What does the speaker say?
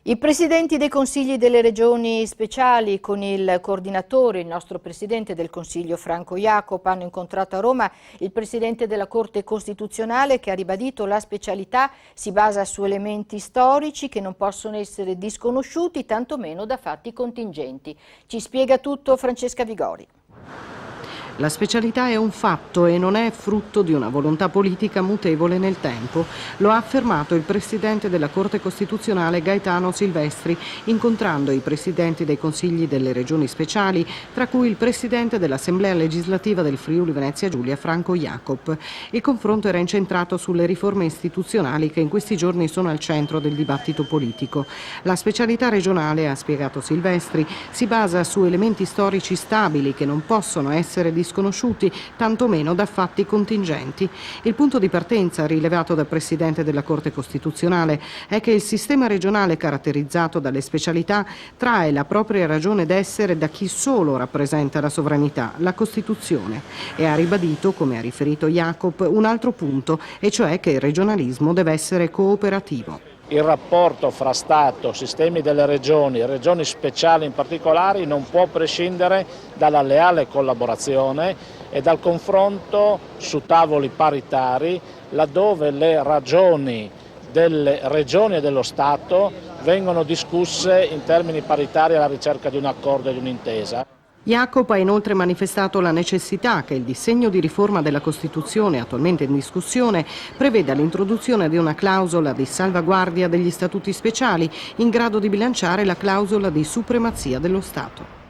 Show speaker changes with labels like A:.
A: I presidenti dei consigli delle regioni speciali con il coordinatore, il nostro presidente del Consiglio Franco Jacob, hanno incontrato a Roma il presidente della Corte Costituzionale che ha ribadito la specialità si basa su elementi storici che non possono essere disconosciuti, tantomeno da fatti contingenti. Ci spiega tutto Francesca Vigori.
B: La specialità è un fatto e non è frutto di una volontà politica mutevole nel tempo. Lo ha affermato il presidente della Corte Costituzionale Gaetano Silvestri, incontrando i presidenti dei consigli delle regioni speciali, tra cui il presidente dell'Assemblea legislativa del Friuli Venezia Giulia Franco Jacob. Il confronto era incentrato sulle riforme istituzionali che in questi giorni sono al centro del dibattito politico. La specialità regionale, ha spiegato Silvestri, si basa su elementi storici stabili che non possono essere sconosciuti, tantomeno da fatti contingenti. Il punto di partenza, rilevato dal Presidente della Corte Costituzionale, è che il sistema regionale caratterizzato dalle specialità trae la propria ragione d'essere da chi solo rappresenta la sovranità, la Costituzione, e ha ribadito, come ha riferito Jacob, un altro punto, e cioè che il regionalismo deve essere cooperativo.
C: Il rapporto fra Stato, sistemi delle regioni speciali in particolare, non può prescindere dalla leale collaborazione e dal confronto su tavoli paritari, laddove le ragioni delle regioni e dello Stato vengono discusse in termini paritari alla ricerca di un accordo e di un'intesa.
B: Jacob ha inoltre manifestato la necessità che il disegno di riforma della Costituzione attualmente in discussione preveda l'introduzione di una clausola di salvaguardia degli statuti speciali in grado di bilanciare la clausola di supremazia dello Stato.